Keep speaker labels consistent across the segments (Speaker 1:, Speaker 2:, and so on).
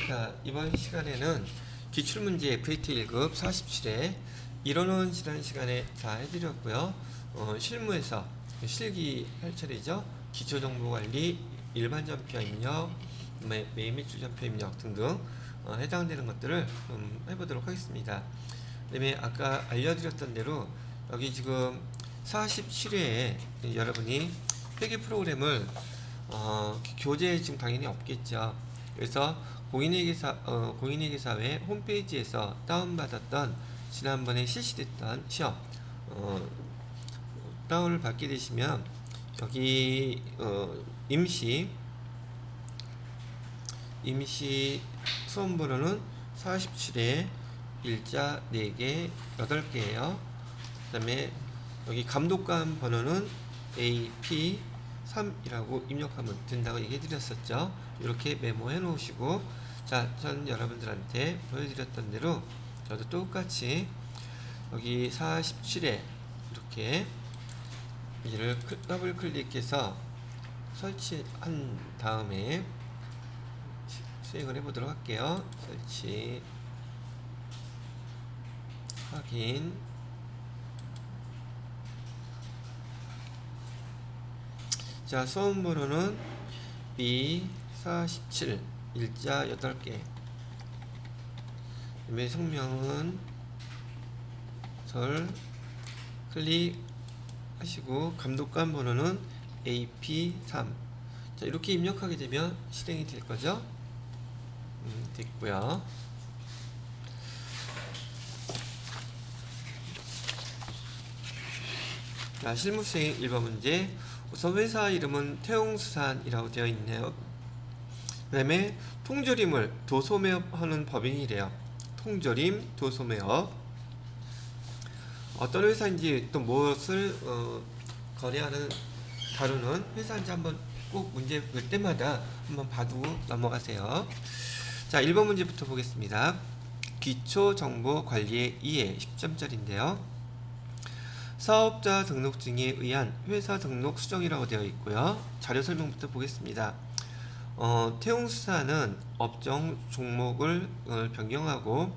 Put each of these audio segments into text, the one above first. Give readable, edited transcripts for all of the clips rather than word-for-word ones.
Speaker 1: 자, 이번 시간에는 기출문제 FAT 1급 47회 이론은 지난 시간에 다 해드렸고요. 실무에서 실기 할 차례죠. 기초정보관리, 일반전표 입력, 매매출전표 입력 등등 해당되는 것들을 해보도록 하겠습니다. 그다음에 아까 알려드렸던 대로 여기 지금 47회에 여러분이 회계 프로그램을 교재에 지금 당연히 없겠죠. 그래서 공인회계사회 홈페이지에서 다운받았던 지난번에 실시됐던 시험 다운을 받게 되시면 여기 임시 수험번호는 47회 일자 4개 8개예요. 그 다음에 여기 감독관 번호는 AP3이라고 입력하면 된다고 얘기해 드렸었죠. 이렇게 메모해 놓으시고, 자, 전 여러분들한테 보여드렸던 대로 저도 똑같이 여기 47에 이렇게 이를 더블 클릭해서 설치한 다음에 수행을 해보도록 할게요. 설치, 확인. 자, 수험번호는 B47 일자 8개. 그다음에 성명은 설 클릭하시고 감독관 번호는 AP3. 자, 이렇게 입력하게 되면 실행이 될 거죠. 됐고요. 자, 실무수행 1번 문제. 우선 회사 이름은 태웅수산이라고 되어 있네요. 그 다음에 통조림을 도소매업하는 법인이래요. 통조림 도소매업. 어떤 회사인지 또 무엇을 거래하는 다루는 회사인지 한번 꼭 문제 볼 때마다 한번 봐두고 넘어가세요. 자, 1번 문제부터 보겠습니다. 기초정보관리의 이해 10점짜리인데요. 사업자 등록증에 의한 회사 등록 수정이라고 되어 있고요. 자료 설명부터 보겠습니다. 태웅수산은 업종 종목을 변경하고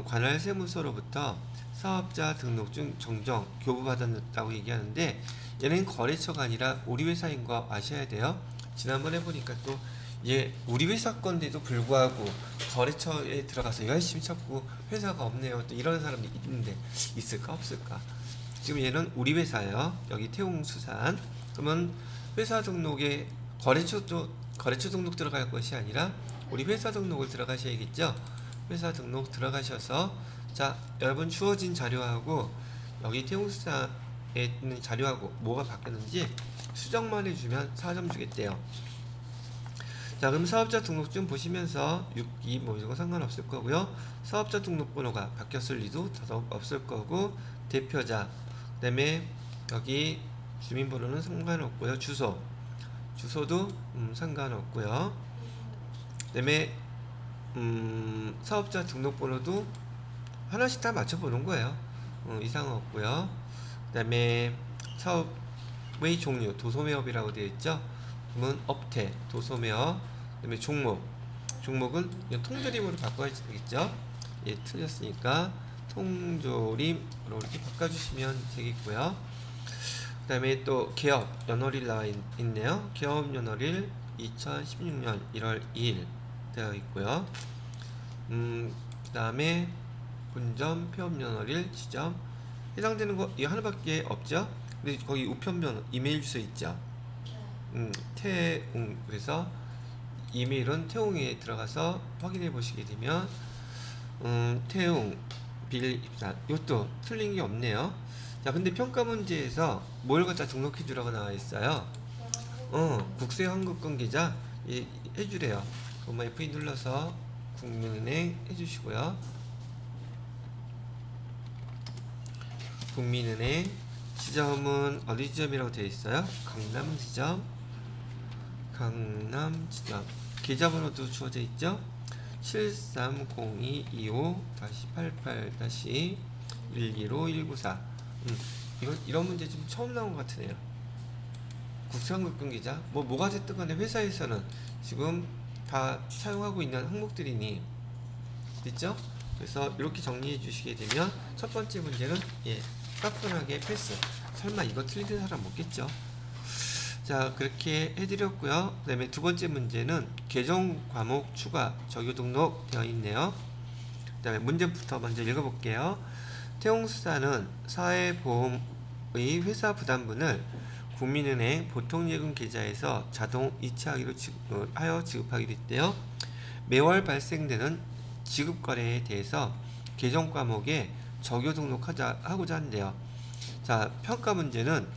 Speaker 1: 관할 세무서로부터 사업자 등록증 정정 교부받았다고 얘기하는데, 얘는 거래처가 아니라 우리 회사인 거 아셔야 돼요. 지난번에 보니까 또 우리 회사 건데도 불구하고 거래처에 들어가서 열심히 찾고 회사가 없네요. 또 이런 사람이 있는데 있을까 없을까? 지금 얘는 우리 회사예요. 여기 태웅수산. 그러면 회사 등록에 거래처 등록 들어갈 것이 아니라 우리 회사 등록을 들어가셔야겠죠. 회사 등록 들어가셔서, 자, 여러분 주어진 자료하고 여기 태웅수산에 있는 자료하고 뭐가 바뀌었는지 수정만 해주면 4점 주겠대요. 자, 그럼 사업자 등록증 보시면서 6기 뭐 이런 거 상관없을 거고요. 사업자 등록번호가 바뀌었을 리도 더더욱 없을 거고, 대표자, 그 다음에 여기 주민번호는 상관없고요. 주소도 상관없고요. 그 다음에 사업자 등록번호도 하나씩 다 맞춰보는 거예요. 이상 없고요. 그 다음에 사업의 종류, 도소매업이라고 되어 있죠. 그러면 업태, 도소매업. 그 다음에 종목은 통조림으로 바꿔야 되겠죠. 예, 틀렸으니까 통조림으로 이렇게 바꿔주시면 되겠고요. 그 다음에 또 개업 연월일 나와 있네요. 개업 연월일 2016년 1월 2일 되어 있고요. 그 다음에 본점 폐업 연월일 지점 해당되는 거 이 하나밖에 없죠. 근데 거기 우편번 이메일 주소 있죠. 태웅. 그래서 이메일은 태웅에 들어가서 확인해 보시게 되면 태웅 빌 입산, 이것도 틀린 게 없네요. 자, 근데 평가 문제에서 뭘 갖다 등록해 주라고 나와 있어요. 국세 환급금 계좌 해주래요. 그럼 F2 눌러서 국민은행 해주시고요. 국민은행 지점은 어디 지점이라고 되어 있어요? 강남 지점. 계좌번호도 주어져 있죠. 730225-88-125194. 이런 문제 좀 처음 나온 것 같으네요. 국세환급금 계좌 뭐가 됐든 간에 회사에서는 지금 다 사용하고 있는 항목들이니 됐죠? 그래서 이렇게 정리해 주시게 되면 첫 번째 문제는 가뿐하게 패스. 설마 이거 틀린 사람 없겠죠? 자, 그렇게 해드렸고요. 그 다음에 두 번째 문제는 개정 과목 추가 적요 등록 되어 있네요. 그 다음에 문제부터 먼저 읽어볼게요. 태용수사는 사회보험의 회사 부담분을 국민은행 보통예금 계좌에서 자동 이체하기로 하여 지급하기로 했대요. 매월 발생되는 지급 거래에 대해서 개정 과목에 적요 등록하고자 한대요. 자, 평가 문제는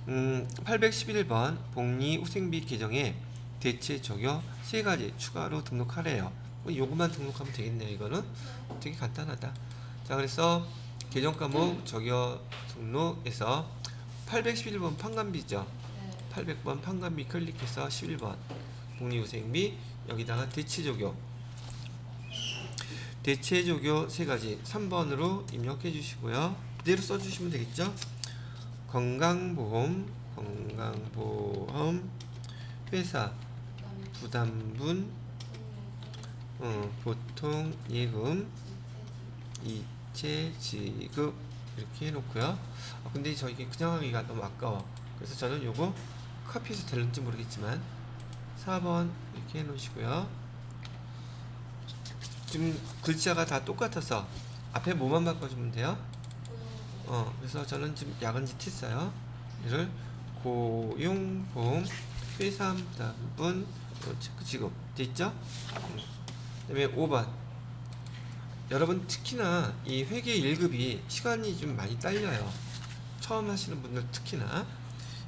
Speaker 1: 811번 복리후생비 개정에 대체 적요 3가지 추가로 등록하래요. 요것만 등록하면 되겠네요. 이거는 되게 간단하다. 자, 그래서 개정 과목 적요 등록에서 811번 판관비죠. 800번 판관비 클릭해서 11번 복리후생비 여기다가 대체 적요 3가지 3번으로 입력해 주시고요. 그대로 써주시면 되겠죠. 건강보험 회사 부담분 보통예금 이체 지급 이렇게 해놓고요. 근데 저기 그냥 하기가 너무 아까워. 그래서 저는 요거 카피해서 될는지 모르겠지만 4번 이렇게 해놓으시고요. 지금 글자가 다 똑같아서 앞에 뭐만 바꿔주면 돼요. 그래서 저는 지금 야간지 했어요. 이를 고용보험 회사 부담분 지급 됐죠? 그 다음에 5번 여러분 특히나 이 회계 1급이 시간이 좀 많이 딸려요. 처음 하시는 분들 특히나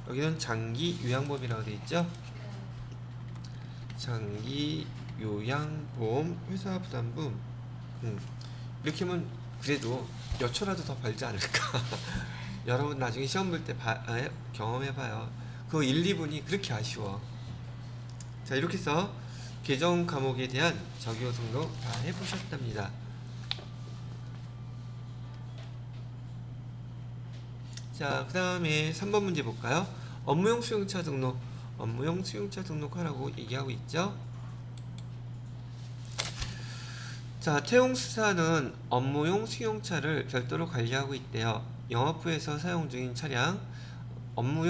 Speaker 1: 여기는 장기 요양보험이라고 되어 있죠. 장기 요양보험 회사 부담분 이렇게 하면 그래도 몇 초라도 더 벌지 않을까. 여러분 나중에 시험 볼 때 경험해봐요. 그 1, 2분이 그렇게 아쉬워. 자, 이렇게 해서 개정 과목에 대한 적요 등록 다 해보셨답니다. 자, 그 다음에 3번 문제 볼까요? 업무용 수용차 등록하라고 얘기하고 있죠. 자, 태용수사는 업무용 승용차를 별도로 관리하고 있대요. 영업부에서 사용 중인 차량, 업무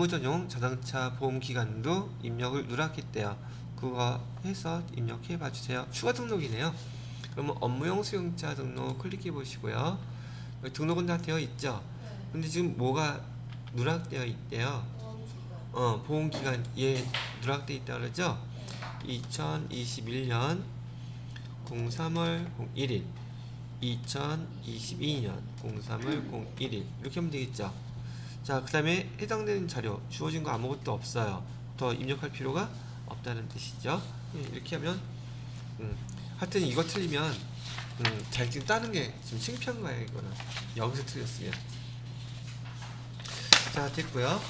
Speaker 1: 전용 자동차 보험 기간도 입력을 누락했대요. 그거 해서 입력해 봐주세요. 추가 등록이네요. 그러면 업무용 승용차 등록 클릭해 보시고요. 등록은 다 되어 있죠. 근데 지금 뭐가 누락되어 있대요. 보험 기간 누락되어 있다 그러죠. 2021년 03월 01일 2022년 03월 01일 이렇게 하면 되겠죠. 자, 그 다음에 해당되는 자료 주어진 거 아무것도 없어요. 더 입력할 필요가 없다는 뜻이죠. 이렇게 하면 하여튼 이거 틀리면 자격증 따는 게 좀 창피한 거예요. 이거는 여기서 틀렸으면. 자, 됐고요.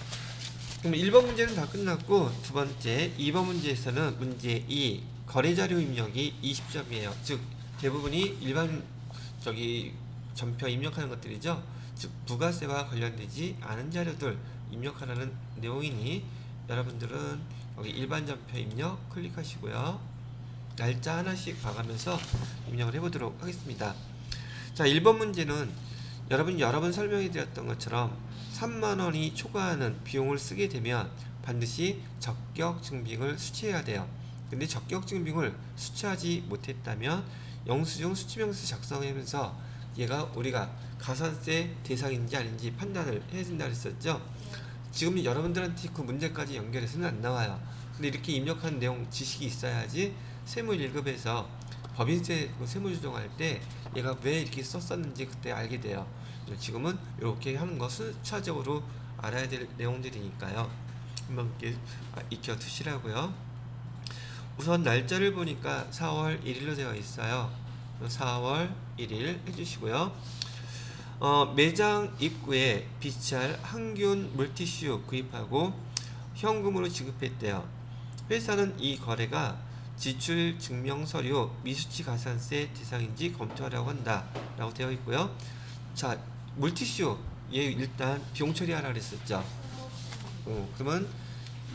Speaker 1: 그럼 1번 문제는 다 끝났고 두 번째 2번 문제에서는 문제 2 거래자료 입력이 20점이에요. 즉 대부분이 일반 전표 입력하는 것들이죠. 즉 부가세와 관련되지 않은 자료들 입력하라는 내용이니 여러분들은 여기 일반 전표 입력 클릭하시고요. 날짜 하나씩 봐가면서 입력을 해보도록 하겠습니다. 자, 1번 문제는 여러분 여러 번 설명해 드렸던 것처럼 3만원이 초과하는 비용을 쓰게 되면 반드시 적격증빙을 수취해야 돼요. 근데 적격증빙을 수취하지 못했다면 영수증 수취명세 작성하면서 얘가 우리가 가산세 대상인지 아닌지 판단을 해야 된다 그랬었죠. 지금 여러분들한테 그 문제까지 연결해서는 안 나와요. 근데 이렇게 입력한 내용 지식이 있어야지 세무 1급에서 법인세 세무조정할 때 얘가 왜 이렇게 썼었는지 그때 알게 돼요. 지금은 이렇게 하는 거 순차적으로 알아야 될 내용들이니까요. 한번 이렇게 익혀 두시라고요. 우선 날짜를 보니까 4월 1일로 되어 있어요. 4월 1일 해주시고요. 매장 입구에 비치할 항균 물티슈 구입하고 현금으로 지급했대요. 회사는 이 거래가 지출 증명서류 미수치 가산세 대상인지 검토하라고 한다 라고 되어 있고요. 자, 물티슈 얘 일단 비용 처리하라 그랬었죠. 그러면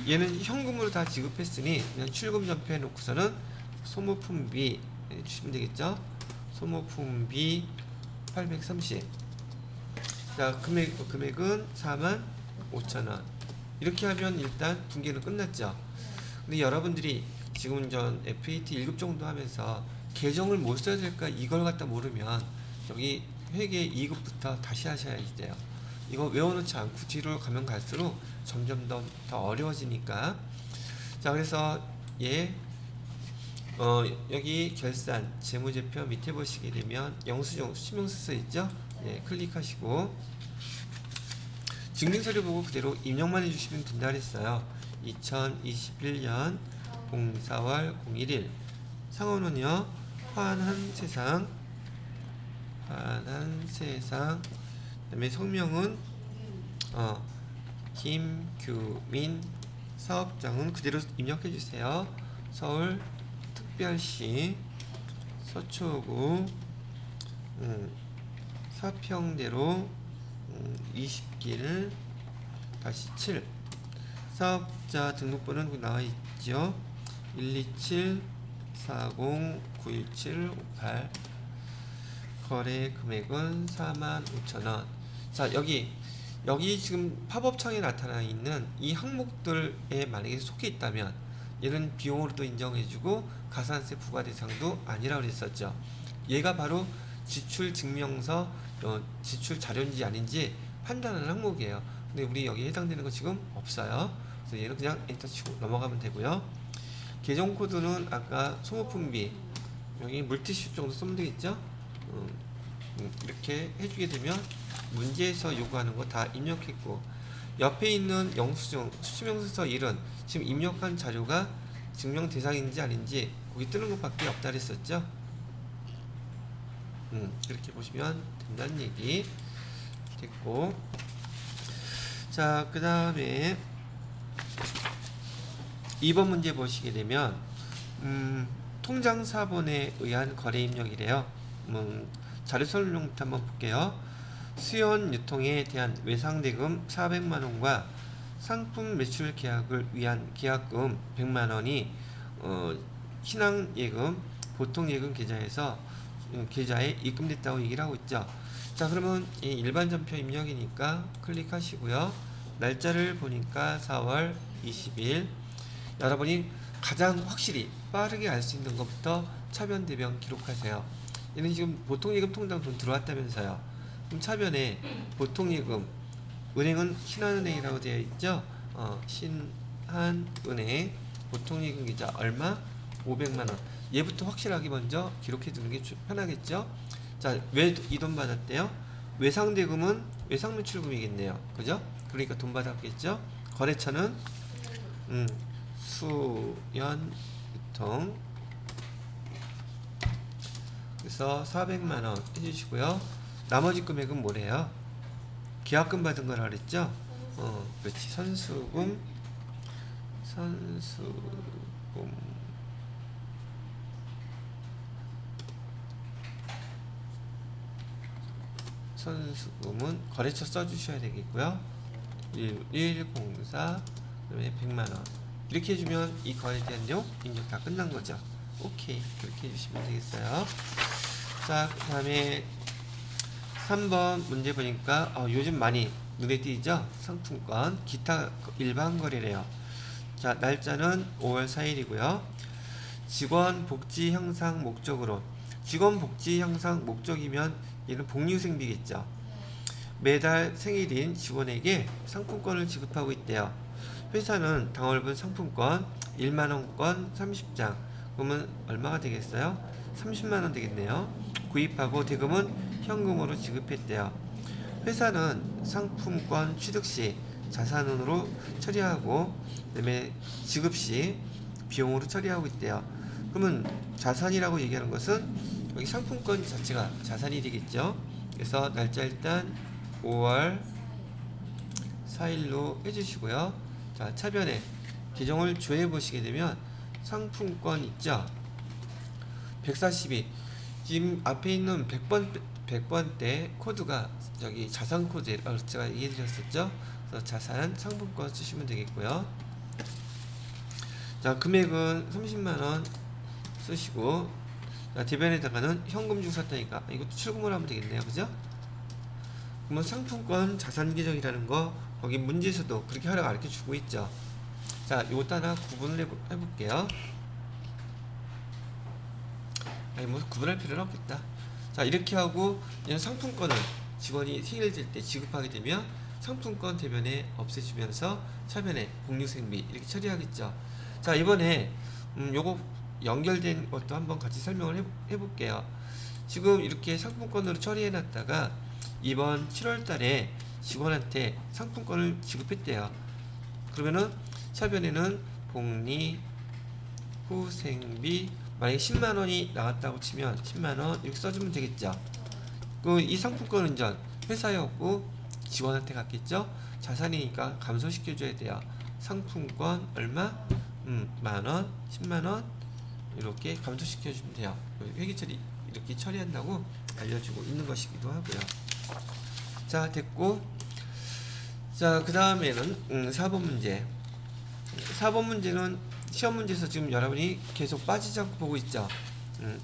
Speaker 1: 얘는 현금으로 다 지급했으니 그냥 출금 전표해 놓고서는 소모품비 주시면 되겠죠. 소모품비 830. 자, 금액은 45,000원. 이렇게 하면 일단 분기는 끝났죠. 근데 여러분들이 지금 전 FAT 1급 정도 하면서 계정을 못 써야 될까 이걸 갖다 모르면 여기 회계 2급부터 다시 하셔야 돼요. 이거 외워놓지 않고 뒤로 가면 갈수록 점점 더 어려워지니까. 자, 그래서 여기 결산 재무제표 밑에 보시게 되면 영수증 수명서 써 있죠. 클릭하시고 증빙서류 보고 그대로 입력만 해주시면 된다 그랬어요. 2021년 04월 01일 상호는요 환한세상 그다음에 성명은 김규민, 사업장은 그대로 입력해 주세요. 서울특별시 서초구 사평대로 20길 -7 사업자 등록번호는 나와 있죠. 127-40-91758 거래 금액은 45,000원. 자, 여기 지금 팝업창에 나타나 있는 이 항목들에 만약에 속해 있다면 얘는 비용으로도 인정해주고 가산세 부과 대상도 아니라고 그랬었죠. 얘가 바로 지출 증명서 지출 자료인지 아닌지 판단하는 항목이에요. 근데 우리 여기 해당되는 거 지금 없어요. 그래서 얘는 그냥 엔터 치고 넘어가면 되고요. 계정 코드는 아까 소모품비 여기 물티슈 정도 쓰면 되겠죠. 이렇게 해주게 되면 문제에서 요구하는 거 다 입력했고 옆에 있는 영수증 수명서서 1은 지금 입력한 자료가 증명 대상인지 아닌지 거기 뜨는 것밖에 없다 그랬었죠. 이렇게 보시면 된다는 얘기 됐고, 자, 그 다음에 2번 문제 보시게 되면 통장 사본에 의한 거래 입력이래요. 자료 설명부터 한번 볼게요. 수연 유통에 대한 외상대금 400만원과 상품 매출 계약을 위한 계약금 100만원이 신앙예금 보통예금 계좌에 입금됐다고 얘기를 하고 있죠. 자, 그러면 이 일반 전표 입력이니까 클릭하시고요. 날짜를 보니까 4월 20일. 여러분이 가장 확실히 빠르게 알 수 있는 것부터 차변대변 기록하세요. 얘는 지금 보통예금 통장 돈 들어왔다면서요. 그럼 차변에 보통예금 은행은 신한은행이라고 되어 있죠. 신한은행 보통예금 계좌 얼마? 500만원. 얘부터 확실하게 먼저 기록해 두는 게 편하겠죠. 자, 왜 이 돈 받았대요? 외상대금은 외상매출금이겠네요. 그죠? 그러니까 돈 받았겠죠. 거래처는 수연유통. 그래서 400만원 해주시고요. 나머지 금액은 뭐래요? 계약금 받은 거라 그랬죠? 그렇지. 선수금 선수금은 거래처 써주셔야 되겠고요. 1104 그다음에 100만원 이렇게 해주면 이 거래에 대한 내용 입력 다 끝난 거죠. 오케이, 그렇게 해주시면 되겠어요. 자, 그 다음에 3번 문제 보니까 요즘 많이 눈에 띄죠? 상품권 기타 일반 거래래요. 자, 날짜는 5월 4일이고요 직원 복지 향상 목적으로, 직원 복지 향상 목적이면 얘는 복리후생비겠죠. 매달 생일인 직원에게 상품권을 지급하고 있대요. 회사는 당월분 상품권 1만원권 30장, 그러면 얼마가 되겠어요? 30만원 되겠네요. 구입하고 대금은 현금으로 지급했대요. 회사는 상품권 취득시 자산으로 처리하고 그다음에 지급시 비용으로 처리하고 있대요. 그러면 자산이라고 얘기하는 것은 여기 상품권 자체가 자산이 되겠죠. 그래서 날짜 일단 5월 4일로 해주시고요. 자, 차변에 계정을 조회해 보시게 되면 상품권 있죠. 142 지금 앞에 있는 100번대 코드가 저기 자산 코드라고 제가 얘기해 드렸었죠. 그래서 자산 상품권 쓰시면 되겠고요. 자, 금액은 30만원 쓰시고, 자, 대변에다가는 현금 주고 샀다니까 이것도 출금을 하면 되겠네요. 그죠? 그러면 상품권 자산 계정이라는 거 거기 문제에서도 그렇게 하라고 가르쳐 주고 있죠. 자, 요것도 하나 구분을 해볼게요. 아니, 뭐 구분할 필요는 없겠다. 자, 이렇게 하고 이런 상품권을 직원이 생일될 때 지급하게 되면 상품권 대변에 없애주면서 차변에 복리후생비 이렇게 처리하겠죠. 자, 이번에 요거 연결된 것도 한번 같이 설명을 해볼게요. 지금 이렇게 상품권으로 처리해 놨다가 이번 7월 달에 직원한테 상품권을 지급했대요. 그러면은 차변에는 복리후생비 만약에 10만원이 나왔다고 치면 10만원 이렇게 써주면 되겠죠. 그 이 상품권은 이제 회사에 없고 직원한테 갔겠죠. 자산이니까 감소시켜줘야 돼요. 상품권 얼마? 만원, 10만원 이렇게 감소시켜주면 돼요. 회계처리 이렇게 처리한다고 알려주고 있는 것이기도 하고요. 자, 됐고, 자, 그 다음에는 4번 문제. 4번 문제는 시험 문제에서 지금 여러분이 계속 빠지지 않고 보고 있죠.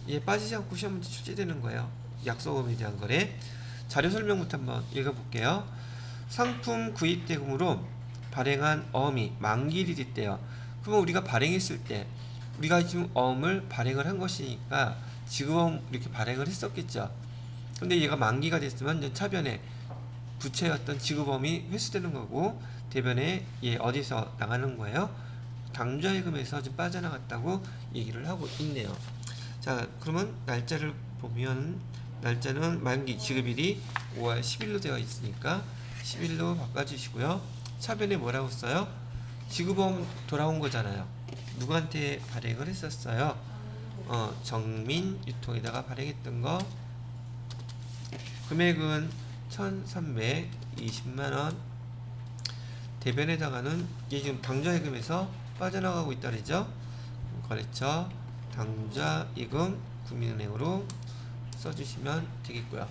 Speaker 1: 얘 빠지지 않고 시험 문제 출제되는 거예요. 약속금에 대한 거래. 자료 설명부터 한번 읽어볼게요. 상품 구입 대금으로 발행한 어음이 만기일이 됐대요. 그러면 우리가 발행했을 때 우리가 지금 어음을 발행을 한 것이니까 지급어음 이렇게 발행을 했었겠죠. 근데 얘가 만기가 됐으면 차변에 부채였던 지급어음이 회수되는 거고 대변에 얘 어디서 나가는 거예요? 당좌예금에서 좀 빠져나갔다고 얘기를 하고 있네요. 자, 그러면 날짜를 보면 날짜는 만기 지급일이 5월 10일로 되어 있으니까 10일로 바꿔주시고요. 차변에 뭐라고 써요? 지급어음 돌아온 거잖아요. 누구한테 발행을 했었어요? 정민 유통에다가 발행했던 거. 금액은 1320만원. 대변에다가는 이게 지금 당좌예금에서 빠져나가고 있다 그러죠. 거래처 당좌예금 국민은행으로 써주시면 되겠고요.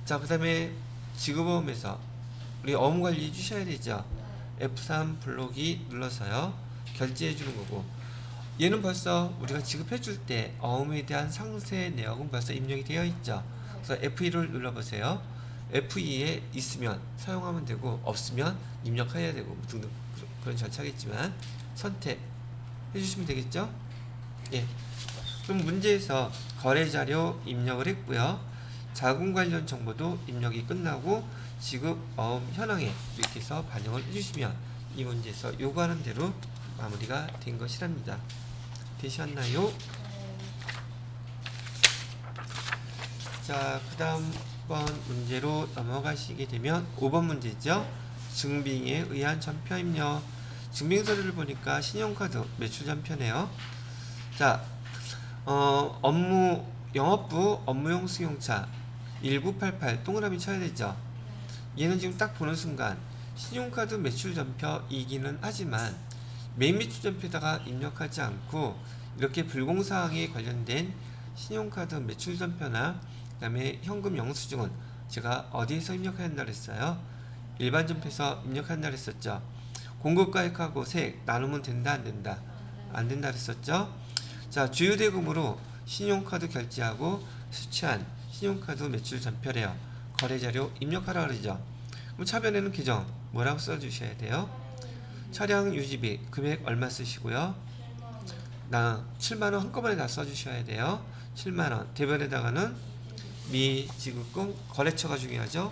Speaker 1: 자, 그 다음에 지급어음에서 우리 어음 관리 해주셔야 되죠. F3 블록이 눌러서요 결제해 주는 거고, 얘는 벌써 우리가 지급해 줄 때 어음에 대한 상세 내역은 벌써 입력이 되어 있죠. 그래서 F2를 눌러보세요. F2에 있으면 사용하면 되고 없으면 입력해야 되고 등등 그런 절차겠지만 선택해 주시면 되겠죠. 예. 그럼 문제에서 거래자료 입력을 했고요. 자금 관련 정보도 입력이 끝나고 지급 어음 현황에 이렇게 해서 반영을 해주시면 이 문제에서 요구하는 대로 마무리가 된 것이랍니다. 되셨나요? 자, 그 다음 번 문제로 넘어가시게 되면 5번 문제죠. 증빙에 의한 전표 입력. 증빙서류를 보니까 신용카드 매출 전표네요. 자, 영업부 업무용 승용차 1988 동그라미 쳐야 되죠. 얘는 지금 딱 보는 순간 신용카드 매출 전표이기는 하지만 메인 매출 전표에다가 입력하지 않고 이렇게 불공사항에 관련된 신용카드 매출 전표나 그 다음에 현금 영수증은 제가 어디에서 입력해야 한다 그랬어요? 일반 전표에서 입력한다 그랬었죠. 공급가액하고 세액 나누면 된다 안 된다? 안 된다 그랬었죠. 자, 주유대금으로 신용카드 결제하고 수취한 신용카드 매출 전표래요. 거래자료 입력하라 그러죠. 그럼 차변에는 계정 뭐라고 써주셔야 돼요? 차량 유지비 금액 얼마 쓰시고요. 7만원 한꺼번에 다 써주셔야 돼요. 7만원. 대변에다가는 미지급금 거래처가 중요하죠.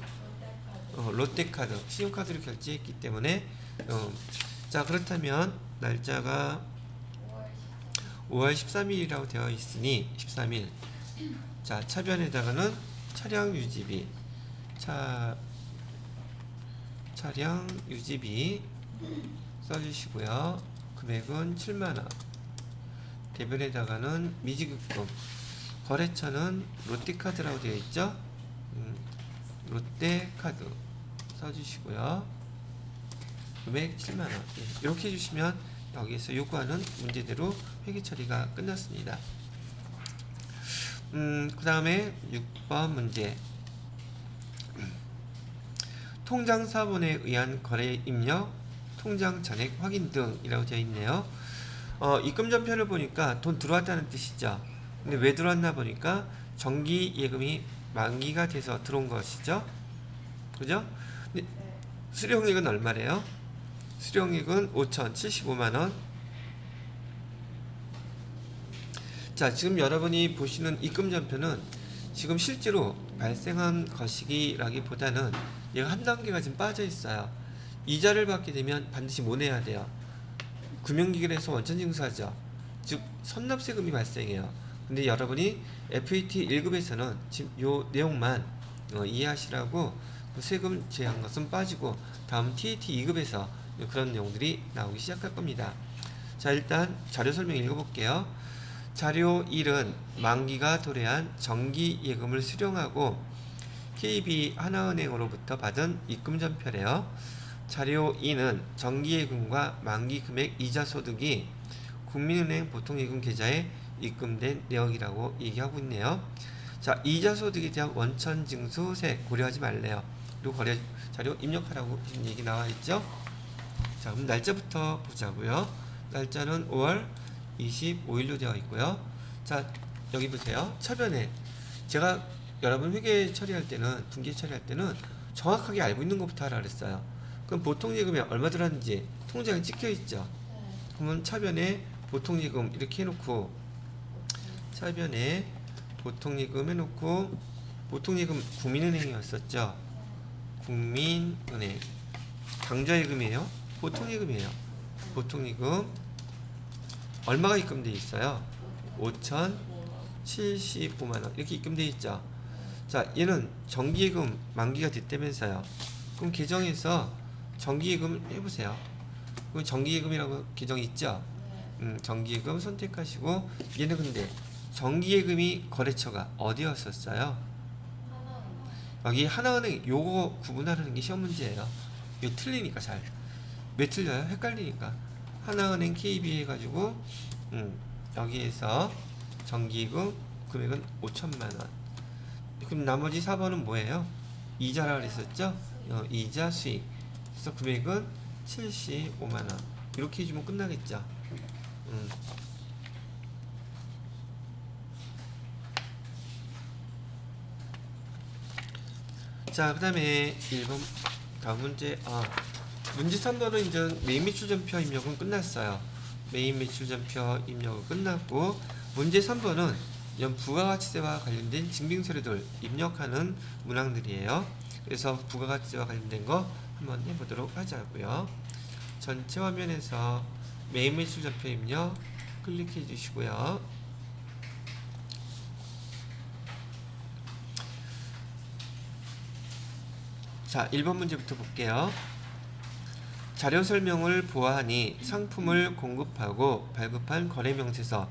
Speaker 1: 롯데카드 신용카드로 결제했기 때문에 자, 그렇다면 날짜가 5월 13일이라고 되어 있으니 13일. 자, 차변에다가는 차량 유지비 차량 유지비 써주시고요. 금액은 7만원. 대변에다가는 미지급금 거래처는 롯데카드라고 되어 있죠. 롯데카드 써주시고요. 금액 7만원. 이렇게 해주시면 여기에서 요구하는 문제대로 회계 처리가 끝났습니다. 그 다음에 6번 문제. 통장 사본에 의한 거래 입력, 통장 잔액 확인 등이라고 되어 있네요. 입금 전표를 보니까 돈 들어왔다는 뜻이죠. 근데 왜 들어왔나 보니까 정기 예금이 만기가 돼서 들어온 것이죠. 그죠? 근데 수령액은 얼마래요? 수령액은 5,075만 원. 자, 지금 여러분이 보시는 입금 전표는 지금 실제로 발생한 것이기라기보다는 얘가 한 단계가 지금 빠져 있어요. 이자를 받게 되면 반드시 뭐 내야 돼요? 금융기관에서 원천징수하죠. 즉 선납세금이 발생해요. 근데 여러분이 FAT 1급에서는 지금 요 내용만 이해하시라고 그 세금 제한 것은 빠지고 다음 TAT 2급에서 그런 내용들이 나오기 시작할 겁니다. 자, 일단 자료 설명 읽어볼게요. 자료 1은 만기가 도래한 정기예금을 수령하고 KB 하나은행으로부터 받은 입금전표래요. 자료 2는 정기예금과 만기금액 이자소득이 국민은행 보통예금 계좌에 입금된 내역이라고 얘기하고 있네요. 자, 이자소득에 대한 원천징수세 고려하지 말래요. 그리고 거래 자료 입력하라고 지금 얘기 나와 있죠. 자, 그럼 날짜부터 보자고요. 날짜는 5월 25일로 되어 있고요. 자, 여기 보세요. 차변에 제가 여러분 회계 처리할 때는 분기 처리할 때는 정확하게 알고 있는 것부터 하라 그랬어요. 그럼 보통예금에 얼마 들었는지 통장에 찍혀 있죠. 그러면 차변에 보통예금 이렇게 해놓고 차변에 보통예금 해놓고 보통예금 국민은행이었었죠. 국민은행 당좌예금이에요. 보통예금이에요. 보통예금 얼마가 입금돼 있어요? 5,075만원 이렇게 입금돼 있죠. 자, 얘는 정기예금 만기가 됐다면서요. 그럼 계정에서 정기예금 해보세요. 그럼 정기예금이라고 계정이 있죠. 정기예금 선택하시고 얘는 근데 정기예금이 거래처가 어디였었어요? 여기 하나은행 요거 구분하는 게 시험 문제예요. 이거 틀리니까 잘. 왜 틀려요? 헷갈리니까. 하나은행 KB 해가지고 여기에서 정기예금 금액은 5천만원. 그럼 나머지 4번은 뭐예요? 이자라고 그랬었죠? 이자 수익. 그래서 금액은 75만원. 이렇게 해주면 끝나겠죠? 자, 그 다음에 1번 다음 문제. 문제 3번은 이제 메인 매출전표 입력은 끝났어요. 메인 매출전표 입력은 끝났고, 문제 3번은 부가가치세와 관련된 증빙서류들 입력하는 문항들이에요. 그래서 부가가치세와 관련된 거 한번 해보도록 하자고요. 전체 화면에서 메인 매출전표 입력 클릭해 주시고요. 자, 1번 문제부터 볼게요. 자료 설명을 보아하니 상품을 공급하고 발급한 거래명세서.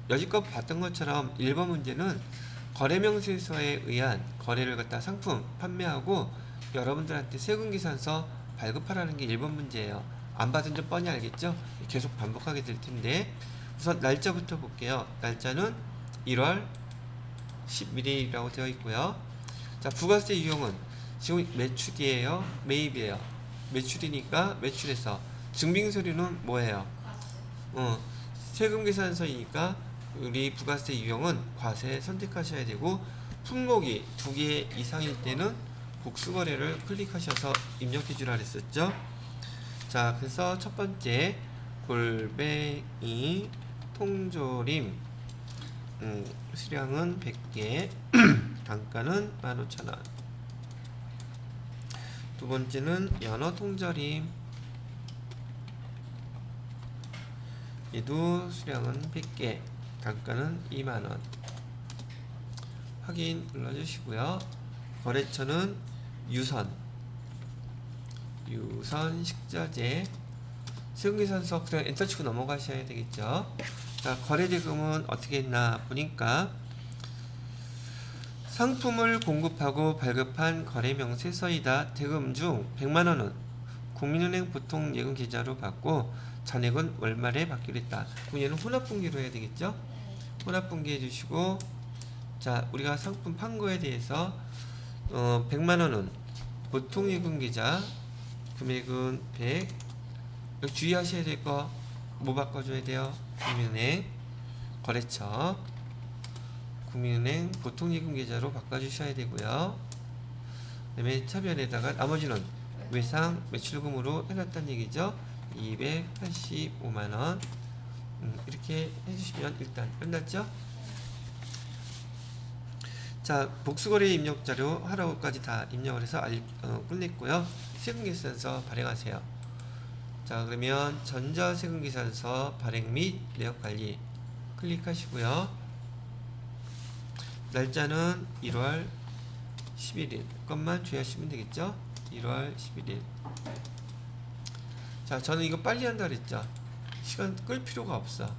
Speaker 1: 여지껏 봤던 것처럼 1번 문제는 거래명세서에 의한 거래를 갖다 상품 판매하고 여러분들한테 세금계산서 발급하라는 게 1번 문제예요. 안 받은 점 뻔히 알겠죠? 계속 반복하게 될 텐데, 우선 날짜부터 볼게요. 날짜는 1월 11일이라고 되어 있고요. 자, 부가세 유형은 지금 매출이에요? 매입이에요? 매출이니까 매출에서. 증빙서류는 뭐예요? 세금계산서이니까 우리 부가세 유형은 과세 선택하셔야 되고, 품목이 2개 이상일 때는 복수거래를 클릭하셔서 입력해 주라 그랬었죠. 자, 그래서 첫 번째 골뱅이 통조림 수량은 100개 단가는 15,000원. 두 번째는 연어 통조림, 얘도 수량은 100개 단가는 2만원. 확인 눌러주시고요. 거래처는 유선 식자재. 세금계산서 그냥 엔터 치고 넘어가셔야 되겠죠. 자, 거래대금은 어떻게 했나 보니까 상품을 공급하고 발급한 거래명세서이다. 대금 중 100만원은 국민은행 보통예금 계좌로 받고 잔액은 월말에 받기로 했다. 그럼 얘는 혼합분기로 해야 되겠죠? 혼합분기 해주시고, 자, 우리가 상품 판 거에 대해서 100만원은 보통예금 계좌 금액은 100. 여기 주의하셔야 될 거 뭐 바꿔줘야 돼요? 국민은행 거래처, 국민은행 보통예금 계좌로 바꿔주셔야 되고요. 그다음에 차변에다가 나머지는 외상 매출금으로 해놨다는 얘기죠. 285만원. 이렇게 해주시면 일단 끝났죠. 자, 복수거래 입력자료 하라고까지 다 입력을 해서 끝냈고요. 세금계산서 발행하세요. 자, 그러면 전자세금계산서 발행 및 내역관리 클릭하시고요. 날짜는 1월 11일 것만 주의하시면 되겠죠. 1월 11일. 자, 저는 이거 빨리 한다 그랬죠. 시간 끌 필요가 없어.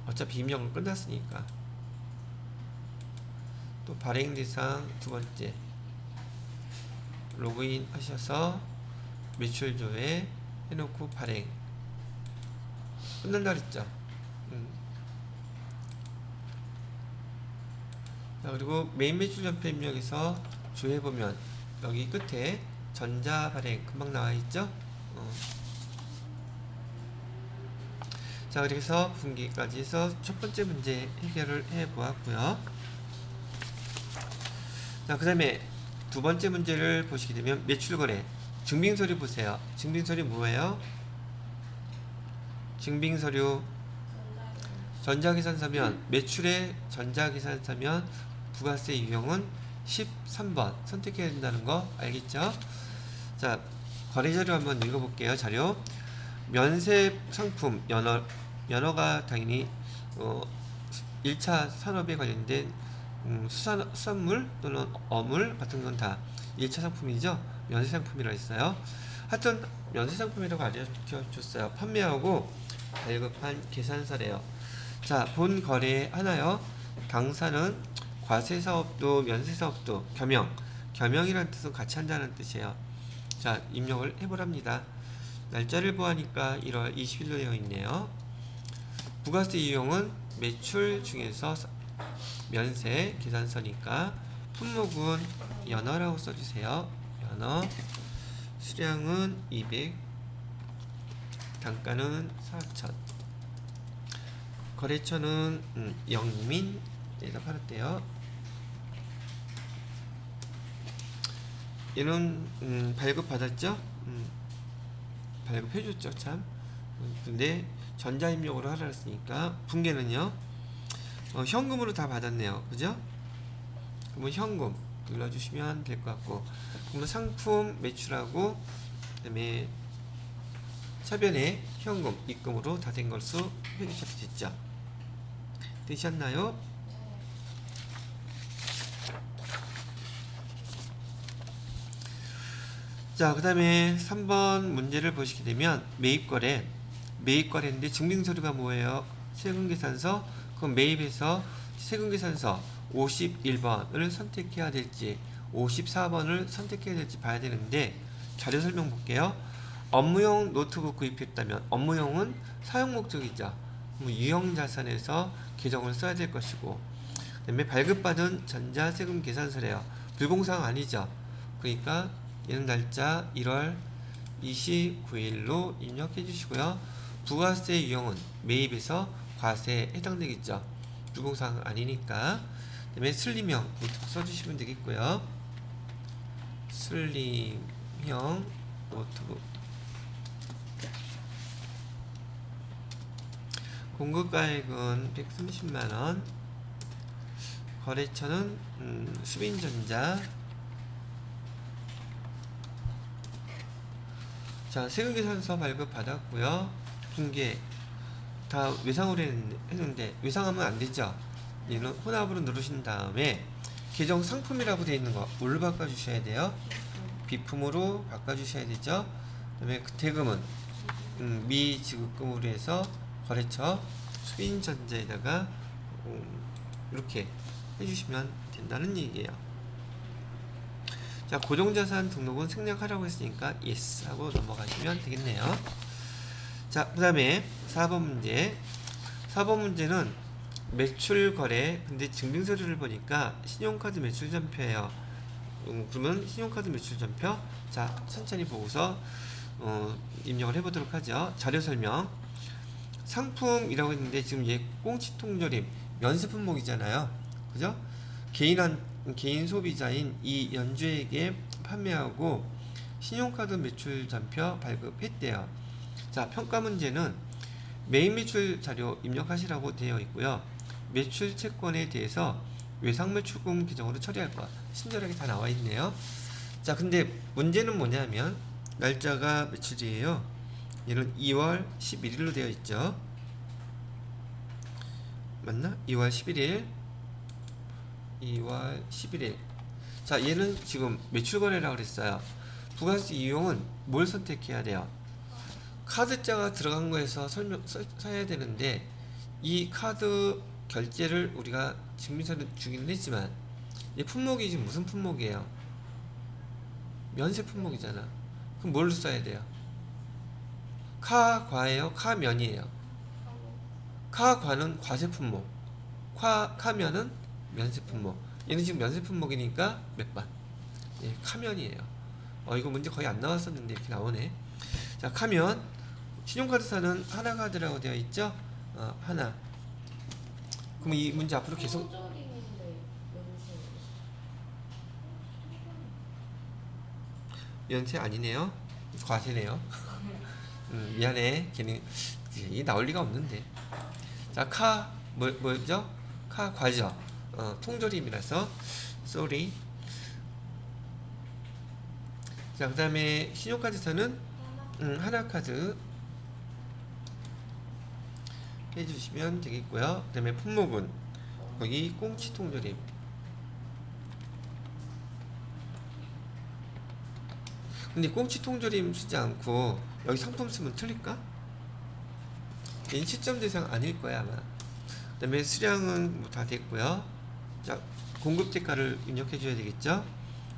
Speaker 1: 어차피 입력은 끝났으니까. 또 발행 대상 두 번째 로그인 하셔서 매출 조회 해놓고 발행 끝난다 그랬죠. 자, 그리고 메인 매출 전표 입력에서 조회해보면 여기 끝에 전자 발행 금방 나와있죠. 자, 그래서 분기까지 해서 첫 번째 문제 해결을 해보았고요. 자, 그 다음에 두 번째 문제를 보시게 되면 매출거래 증빙서류 보세요. 증빙서류 뭐예요? 증빙서류 전자계산서면 매출의 전자계산서면 부가세 유형은 13번 선택해야 된다는 거 알겠죠? 자, 거래자료 한번 읽어볼게요. 자료 면세 상품 연어가 당연히 1차 산업에 관련된 수산물 또는 어물 같은 건 다 1차 상품이죠. 면세 상품이라 했어요. 하여튼 면세 상품이라고 알려줬어요. 판매하고 발급한 계산서래요. 자, 본 거래 하나요. 당사는 과세사업도 면세사업도 겸용이라는 뜻은 같이 한다는 뜻이에요. 자, 입력을 해보랍니다. 날짜를 보아하니까 1월 20일로 되어 있네요. 부가세 유형은 매출 중에서 면세 계산서니까 품목은 연어라고 써주세요. 연어. 수량은 200, 단가는 4,000. 거래처는 영민에다 팔았대요. 얘는 발급 받았죠? 발급해줬죠, 참. 근데 전자입력으로 하라 했으니까 분계는요 현금으로 다 받았네요. 그죠? 그러면 현금 눌러주시면 될 것 같고, 그러면 상품 매출하고 그다음에 차변에 현금 입금으로 다 된 것으로 회계처리 됐죠. 되셨나요? 자, 그 다음에 3번 문제를 보시게 되면 매입거래인데 증빙서류가 뭐예요? 세금계산서. 그럼 매입에서 세금계산서 51번을 선택해야 될지 54번을 선택해야 될지 봐야 되는데, 자료 설명 볼게요. 업무용 노트북 구입했다면 업무용은 사용 목적이죠. 유형자산에서 계정을 써야 될 것이고, 그 다음에 발급받은 전자세금 계산서래요. 불공사항 아니죠. 그러니까 얘는 날짜 1월 29일로 입력해 주시고요. 부가세 유형은 매입에서 과세에 해당되겠죠. 불공사항 아니니까. 그 다음에 슬림형 노트북 써주시면 되겠고요. 슬림형 노트북. 공급가액은 130만원. 거래처는 수빈전자. 자, 세금계산서 발급 받았고요. 분계 다 외상으로 했는데 외상하면 안 되죠. 얘는 혼합으로 누르신 다음에 계정 상품이라고 되어 있는 거 뭘로 바꿔주셔야 돼요? 비품으로 바꿔주셔야 되죠. 그 다음에 대금은 미지급금으로 해서 거래처 수빈전자에다가 이렇게 해주시면 된다는 얘기예요. 자, 고정자산 등록은 생략하라고 했으니까 yes 하고 넘어가시면 되겠네요. 자, 그 다음에 4번 문제. 4번 문제는 매출 거래, 근데 증빙서류를 보니까 신용카드 매출전표예요. 그러면 신용카드 매출전표, 자, 천천히 보고서 입력을 해보도록 하죠. 자료 설명. 상품이라고 했는데 지금 얘 꽁치 통조림 면세 품목이잖아요. 그죠? 개인 소비자인 이 연주에게 판매하고 신용카드 매출 잔표 발급했대요. 자, 평가 문제는 메인 매출 자료 입력하시라고 되어 있고요. 매출 채권에 대해서 외상매출금 규정으로 처리할 것 친절하게 다 나와 있네요. 자, 근데 문제는 뭐냐면 날짜가 며칠이에요? 얘는 2월 11일로 되어 있죠. 맞나? 2월 11일. 2월 11일. 자, 얘는 지금 매출 거래라고 그랬어요. 부가세 이용은 뭘 선택해야 돼요? 카드자가 들어간 거에서 써야 되는데 이 카드 결제를 우리가 증빙서를 주기는 했지만 이 품목이 지금 무슨 품목이에요? 면세 품목이잖아. 그럼 뭘로 써야 돼요? 카과예요? 카면이에요? 카과는 과세 품목, 카면은 면세 품목. 얘는 지금 면세 품목이니까 몇 번? 예, 카면이에요. 이거 문제 거의 안 나왔었는데 이렇게 나오네. 자, 카면. 신용카드사는 하나카드라고 되어 있죠? 하나. 그럼 이 문제 앞으로 계속 연세 아니네요. 과세네요. 미안해. 걔는 이 나올 리가 없는데. 자, 뭐죠? 과죠. 통조림이라서 sorry. 자, 그 다음에 신용카드사는 하나카드 해주시면 되겠고요. 그 다음에 품목은 거기 꽁치 통조림. 근데 꽁치 통조림 쓰지 않고 여기 상품 쓰면 틀릴까? 얘는 시점 대상 아닐 거야 아마. 그 다음에 수량은 뭐 다 됐고요. 자, 공급 대가를 입력해 줘야 되겠죠.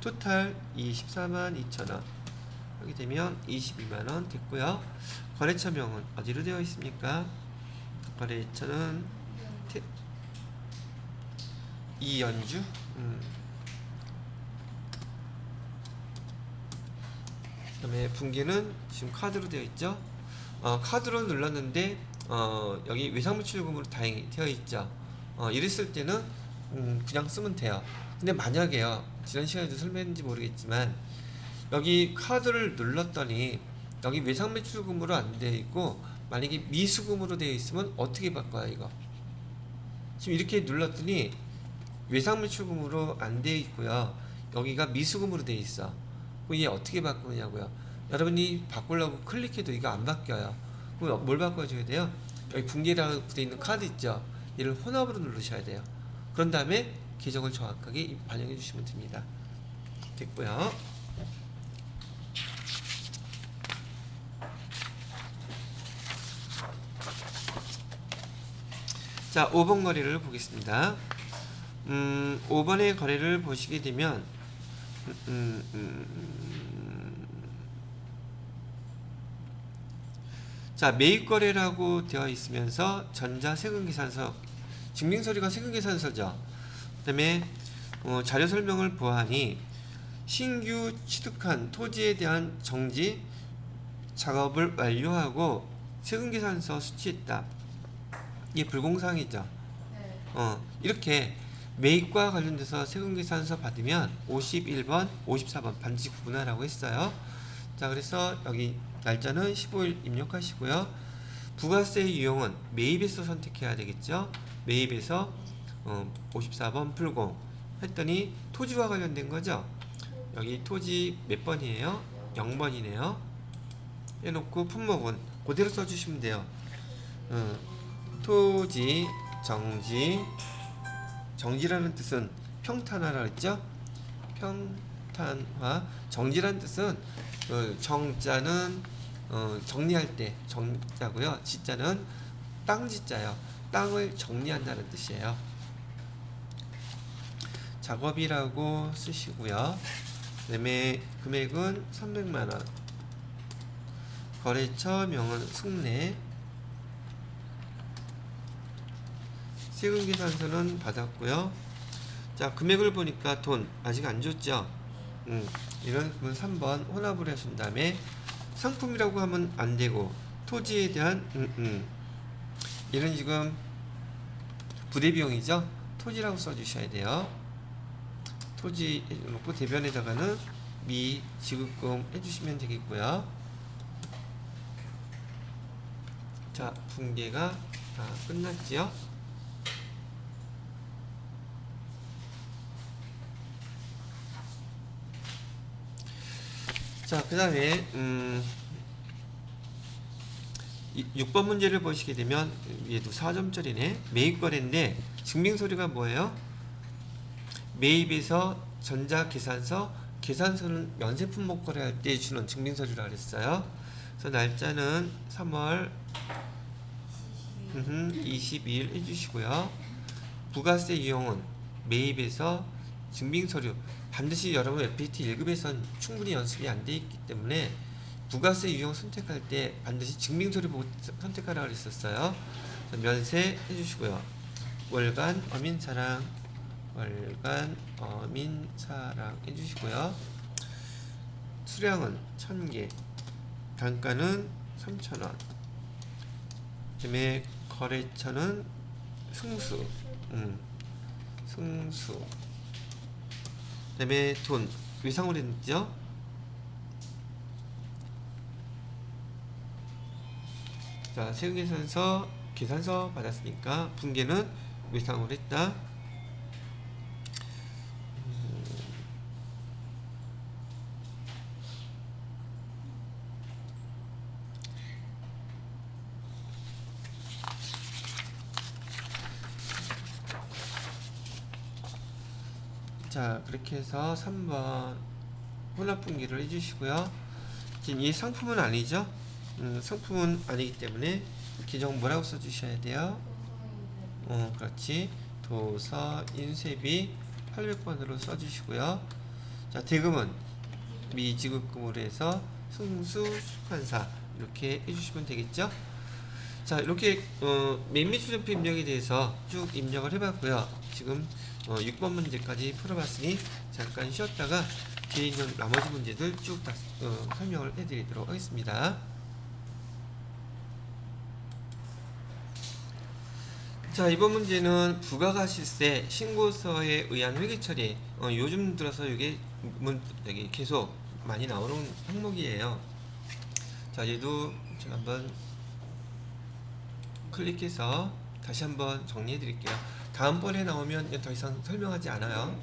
Speaker 1: 토탈 24만 2천원. 하게 되면 22만원 됐고요. 거래처명은 어디로 되어 있습니까? 거래처는 이연주. 그 다음에 분기는 지금 카드로 되어 있죠. 카드로 눌렀는데 여기 외상매출금으로 다행히 되어 있죠. 이랬을 때는 그냥 쓰면 돼요. 근데 만약에요, 지난 시간에도 설명했는지 모르겠지만 여기 카드를 눌렀더니 여기 외상매출금으로 안 되어 있고 만약에 미수금으로 되어 있으면 어떻게 바꿔요? 이거 지금 이렇게 눌렀더니 외상매출금으로 안 되어 있고요, 여기가 미수금으로 되어 있어. 그럼 얘 어떻게 바꾸냐고요? 여러분이 바꾸려고 클릭해도 이거 안 바뀌어요. 그럼 뭘 바꿔줘야 돼요? 여기 분기라고 되어 있는 카드 있죠? 얘를 혼합으로 누르셔야 돼요. 그런 다음에 계정을 정확하게 반영해 주시면 됩니다. 됐고요. 자, 5번 거래를 보겠습니다. 5번의 거래를 보시게 되면 자, 매입 거래라고 되어 있으면서 전자 세금계산서, 증빙서류가 세금계산서죠. 그 다음에 자료 설명을 보아하니 신규 취득한 토지에 대한 정지 작업을 완료하고 세금계산서 수취했다. 이게 불공사항이죠. 네. 이렇게 매입과 관련돼서 세금계산서 받으면 51번, 54번 반드시 구분하라고 했어요. 자, 그래서 여기 날짜는 15일 입력하시고요. 부가세 유형은 매입에서 선택해야 되겠죠. 매입에서 54번 불공 했더니 토지와 관련된 거죠. 여기 토지 몇 번이에요? 0번이네요. 해놓고 품목은 그대로 써주시면 돼요. 토지 정지, 정지라는 뜻은 평탄화라 했죠. 평탄화. 정지라는 뜻은 정자는 정리할 때 정자고요. 지자는 땅지자요. 땅을 정리한다는 뜻이에요. 작업이라고 쓰시고요. 그다음에 금액은 300만원. 거래처 명은 승례. 세금계산서는 받았고요. 자, 금액을 보니까 돈 아직 안 줬죠. 이런 3번 혼합을 해준 다음에 상품이라고 하면 안 되고 토지에 대한 얘는 지금 부대 비용이죠. 토지라고 써주셔야 돼요. 토지 놓고 대변에다가는 미 지급금 해주시면 되겠고요. 자, 분계가 다 끝났지요. 자, 그 다음에 6번 문제를 보시게 되면 얘도 4점짜리네. 매입거래인데 증빙서류가 뭐예요? 매입에서 전자계산서, 계산서는 면세품목 거래할 때 주는 증빙서류라 그랬어요. 그래서 날짜는 3월 22일 해주시고요. 부가세 유형은 매입에서 증빙서류, 반드시 여러분 FAT 1급에선 충분히 연습이 안 돼 있기 때문에 부가세 유형 선택할 때 반드시 증빙서류 보고 선택하라고 그랬었어요. 면세 해주시고요. 월간 어민사랑, 월간 어민사랑 해주시고요. 수량은 1000개, 단가는 3,000원. 그 다음에 거래처는 승수, 승수. 그 다음에 돈, 외상으로 했죠? 자, 세금계산서, 계산서 받았으니까 분계는 외상으로 했다. 자, 그렇게 해서 3번 혼합분기를 해주시고요. 지금 이 상품은 아니죠? 상품은 아니기 때문에 기정 뭐라고 써주셔야 돼요? 그렇지. 도서 인쇄비 800번으로 써주시고요. 자, 대금은 미지급금으로 해서 승수 수판사 이렇게 해주시면 되겠죠? 자, 이렇게 매매추전표 입력에 대해서 쭉 입력을 해봤고요. 지금 6번 문제까지 풀어봤으니 잠깐 쉬었다가 뒤에 있는 나머지 문제들 쭉 다 설명을 해드리도록 하겠습니다. 자, 이번 문제는 부가가시세 신고서에 의한 회계처리. 요즘 들어서 이게 여기 계속 많이 나오는 항목이에요. 자, 얘도 제가 한번 클릭해서 다시 한번 정리해 드릴게요. 다음번에 나오면 더 이상 설명하지 않아요.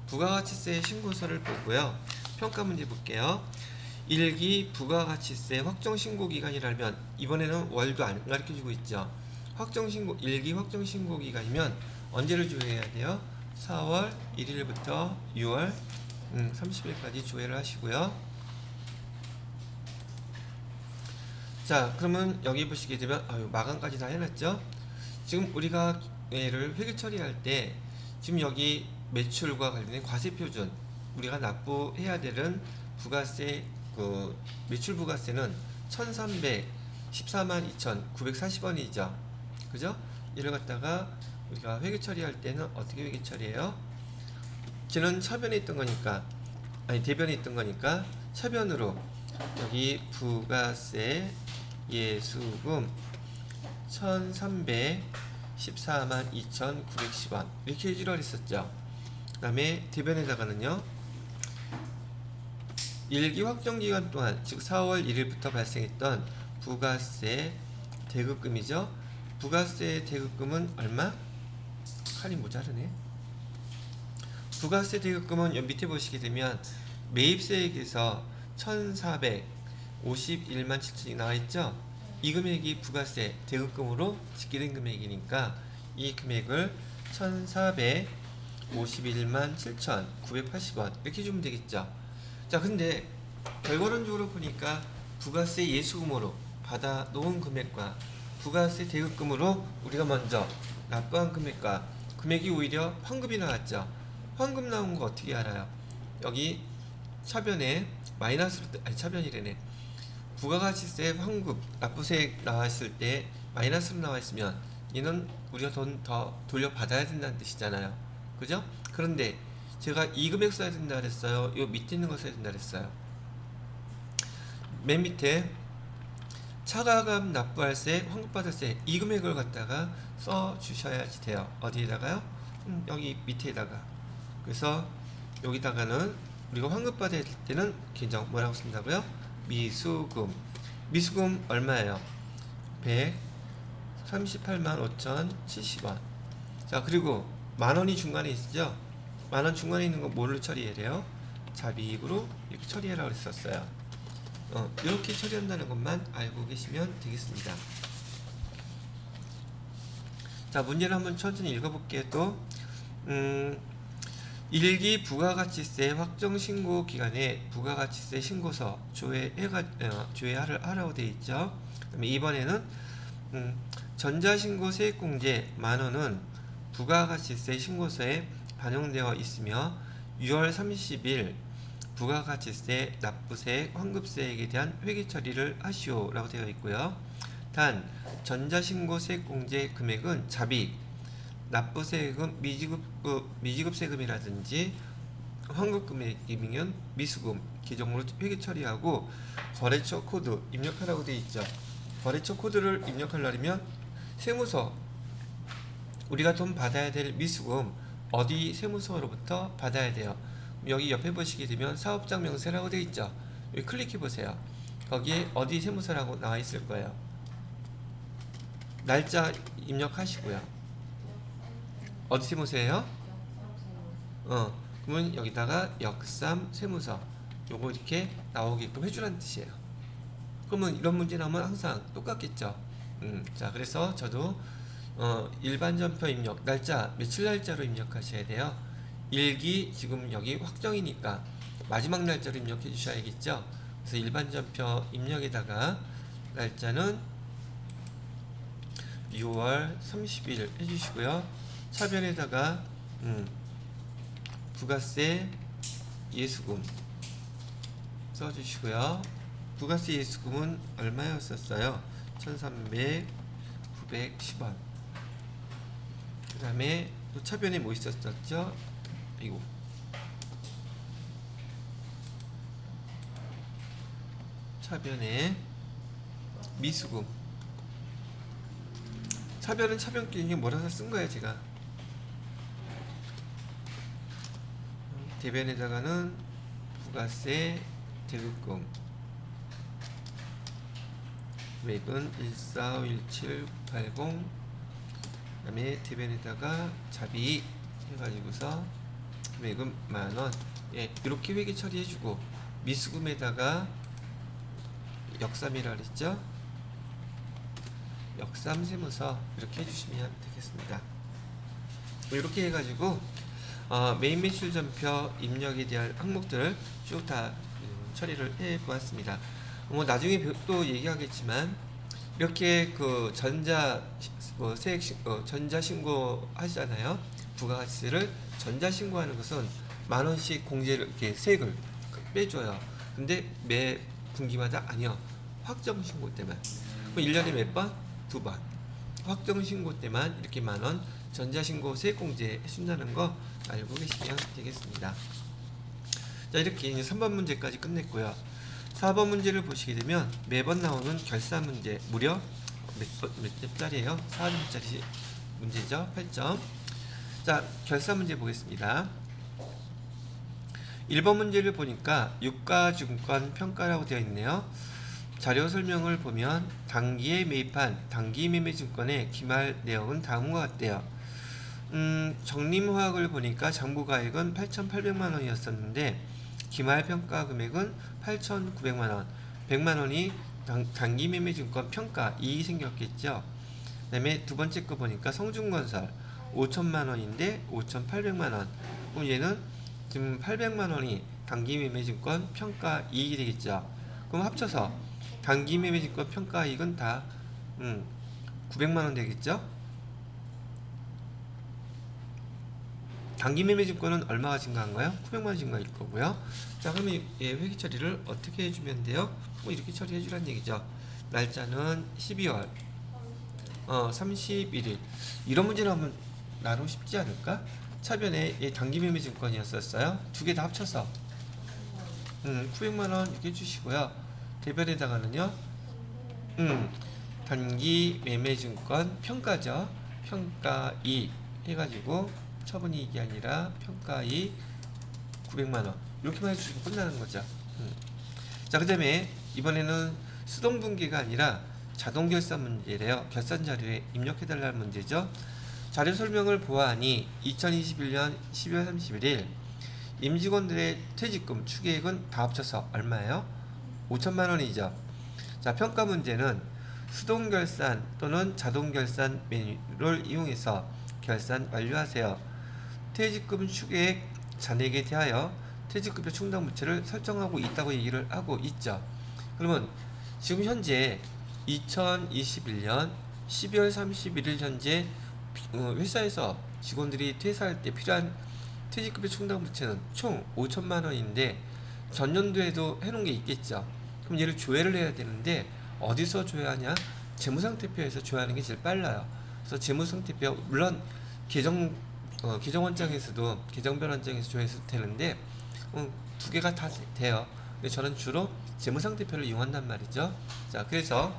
Speaker 1: 부가가치세 신고서를 보고요. 평가 문제 볼게요. 1기 부가가치세 확정신고기간이라면 이번에는 월도 안 가르쳐주고 있죠. 1기 확정신고기간이면 언제를 조회해야 돼요? 4월 1일부터 6월 30일까지 조회를 하시고요. 자, 그러면 여기 보시게 되면 마감까지 다 해놨죠. 지금 우리가 얘를 회계 처리할 때 지금 여기 매출과 관련된 과세표준, 우리가 납부해야 되는 부가세, 매출 부가세는 1314만 2,940원이죠. 그죠? 이를 갖다가 우리가 회계 처리할 때는 어떻게 회계 처리해요? 쟤는 차변에 있던 거니까, 대변에 있던 거니까 차변으로 여기 부가세 예수금 1314만 2,910원 이렇게 해주라 했었죠. 그 다음에 대변에다가는요, 1기 확정기간 동안 즉 4월 1일부터 발생했던 부가세 대급금이죠. 부가세 대급금은 얼마? 칼이 모자르네. 부가세 대급금은 여기 밑에 보시게 되면 매입세액에서 1,451만 7천이 나와있죠. 이 금액이 부가세 대급금으로 집계된 금액이니까 이 금액을 1,451만 7,980원 이렇게 주면 되겠죠. 자, 근데 결과론적으로 보니까 부가세 예수금으로 받아 놓은 금액과 부가세 대급금으로 우리가 먼저 납부한 금액과 금액이 오히려 환급이 나왔죠. 환급 나온 거 어떻게 알아요? 여기 차변에 마이너스로, 차변이래네. 부가가치세 환급 납부세액 나왔을 때 마이너스로 나와 있으면 얘는 우리가 돈 더 돌려받아야 된다는 뜻이잖아요. 그죠? 그런데 제가 이 금액 써야 된다 그랬어요? 요 밑에 있는 거 써야 된다 그랬어요? 맨 밑에 차가감 납부할세, 환급받을세 이 금액을 갖다가 써 주셔야지 돼요. 어디에다가요? 여기 밑에다가. 그래서 여기다가는 우리가 환급받을 때는 긴정 뭐라고 쓴다고요? 미수금. 미수금 얼마예요? 138만 5,070원. 자, 그리고 만원이 중간에 있죠? 만원 중간에 있는 거 뭐를 처리해야 돼요? 자비입으로 이렇게 처리해라고 했었어요. 이렇게 처리한다는 것만 알고 계시면 되겠습니다. 자, 문제를 한번 천천히 읽어볼게요. 또 1기 부가가치세 확정신고 기간에 부가가치세 신고서 조회하라고 되어 있죠. 그다음에 이번에는 전자신고 세액공제 만원은 부가가치세 신고서에 반영되어 있으며 6월 30일 부가가치세, 납부세액, 환급세액에 대한 회계 처리를 하시오 라고 되어 있고요. 단 전자신고 세액공제 금액은 자비, 납부세액은 미지급세금이라든지 환급금액이면 미수금 계정으로 회계 처리하고 거래처 코드 입력하라고 되어 있죠. 거래처 코드를 입력하려면 세무서 우리가 돈 받아야 될 미수금 어디 세무서로부터 받아야 돼요. 여기 옆에 보시게 되면 사업장 명세라고 되어 있죠. 여기 클릭해 보세요. 거기에 어디 세무서라고 나와 있을 거예요. 날짜 입력하시고요. 어디 세무서예요? 그러면 여기다가 역삼 세무서 요거 이렇게 나오게끔 해주라는 뜻이에요. 그러면 이런 문제 나오면 항상 똑같겠죠. 자, 그래서 저도 일반 전표 입력 날짜 며칠 날짜로 입력하셔야 돼요. 1기 지금 여기 확정이니까 마지막 날짜로 입력해 주셔야겠죠. 그래서 일반 전표 입력에다가 날짜는 6월 30일 해주시고요. 차변에다가 부가세 예수금 써주시고요. 부가세 예수금은 얼마였었어요? 1,300, 910원. 그 다음에 또 차변에 뭐 있었었죠? 이거 차변에 미수금. 차변은 차변끼리 이게 몰아서 쓴 거예요, 제가. 대변에다가는 부가세 대급금 금액은 1451780. 그 다음에 대변에다가 자비 해가지고서 금액은 만원. 예, 이렇게 회계 처리해주고 미수금에다가 역삼이라 그랬죠. 역삼 세무서 이렇게 해주시면 되겠습니다. 이렇게 해가지고 메인 매출 전표 입력에 대한 항목들을 쭉 다 처리를 해 보았습니다. 뭐 나중에 또 얘기하겠지만 이렇게 그 세액 전자 신고 하시잖아요. 부가가치세를 전자 신고하는 것은 만원씩 공제를 이렇게 세액을 빼줘요. 근데 매 분기마다 아니요. 확정 신고 때만. 그럼 1년에 몇 번? 2번. 확정 신고 때만 이렇게 만원 전자 신고 세액 공제 해준다는 거 알고 계시면 되겠습니다. 자, 이렇게 3번 문제까지 끝냈고요. 4번 문제를 보시게 되면 매번 나오는 결산 문제 무려 몇 점짜리예요? 4점짜리 문제죠. 8점. 자, 결산 문제 보겠습니다. 1번 문제를 보니까 유가증권 평가라고 되어 있네요. 자료 설명을 보면 단기에 매입한 단기매매증권의 기말 내역은 다음과 같대요. 적립화학을 보니까 장부가액은 8,800만원이었었는데 기말평가 금액은 8,900만원, 100만원이 단기매매증권 평가 이익이 생겼겠죠. 그 다음에 두 번째 거 보니까 성준건설 5천만원인데 5,800만원. 그럼 얘는 지금 800만원이 단기매매증권 평가 이익이 되겠죠. 그럼 합쳐서 단기매매증권 평가 이익은 다 900만원 되겠죠. 단기매매증권은 얼마가 증가한가요? 900만원 증가일 거고요. 자, 그러면 얘 회계 처리를 어떻게 해주면 돼요? 뭐 이렇게 처리해 주라는 얘기죠. 날짜는 12월 31일. 이런 문제를 하면 나름 쉽지 않을까? 차변에 얘 단기매매증권이었었어요. 두 개 다 합쳐서 900만원 이렇게 해주시고요. 대변에다가는요 음, 단기 매매증권 평가죠. 평가 2 해가지고 처분이익이 아니라 평가 2 900만원 이렇게만 해주시면 끝나는 거죠. 자, 그 다음에 이번에는 수동분기가 아니라 자동결산 문제래요. 결산 자료에 입력해달라는 문제죠. 자료 설명을 보아하니 2021년 12월 31일 임직원들의 퇴직금 추계액은 다 합쳐서 얼마예요? 5천만원이죠. 자, 평가 문제는 수동결산 또는 자동결산 메뉴를 이용해서 결산 완료하세요. 퇴직금 추계액 잔액에 대하여 퇴직급여 충당부채를 설정하고 있다고 얘기를 하고 있죠. 그러면 지금 현재 2021년 12월 31일 현재 회사에서 직원들이 퇴사할 때 필요한 퇴직급여 충당부채는 총 5천만원인데 전년도에도 해놓은 게 있겠죠. 그럼 얘를 조회를 해야 되는데 어디서 조회하냐? 재무상태표에서 조회하는 게 제일 빨라요. 그래서 재무상태표 물론 계정원장에서도 계정변원장에서 조회해도 되는데 두 개가 다 돼요. 근데 저는 주로 재무상태표를 이용한단 말이죠. 자, 그래서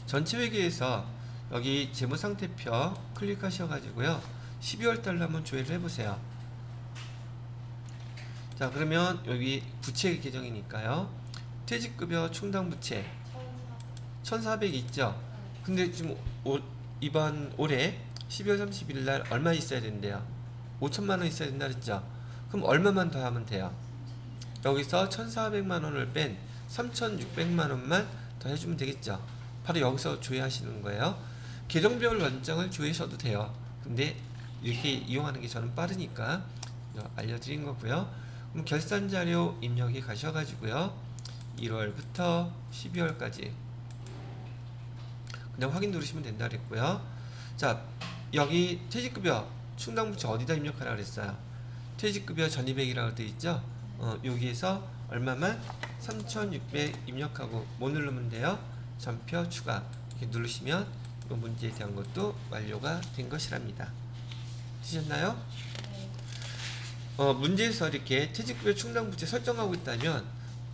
Speaker 1: 전체 회계에서 여기 재무상태표 클릭하셔가지고요 12월 달로 한번 조회를 해보세요. 자, 그러면 여기 부채 계정이니까요 퇴직급여 충당부채 1400 있죠. 근데 지금 이번 올해 12월 30일 날 얼마 있어야 된대요? 5천만원 있어야 된다 그랬죠. 그럼 얼마만 더 하면 돼요? 여기서 1400만원을 뺀 3600만원만 더 해주면 되겠죠. 바로 여기서 조회하시는 거예요. 계정별 원장을 조회하셔도 돼요. 근데 이렇게 이용하는 게 저는 빠르니까 알려드린 거고요. 그럼 결산자료 입력에 가셔가지고요 1월부터 12월까지 그냥 확인 누르시면 된다 그랬고요. 자, 여기 퇴직급여 충당부채 어디다 입력하라 그랬어요? 퇴직급여 전입액이라고 되어 있죠. 여기에서 얼마만 3,600 입력하고 뭐 누르면 돼요? 전표 추가 이렇게 누르시면 이 문제에 대한 것도 완료가 된 것이랍니다. 되셨나요? 문제에서 이렇게 퇴직급여 충당부채 설정하고 있다면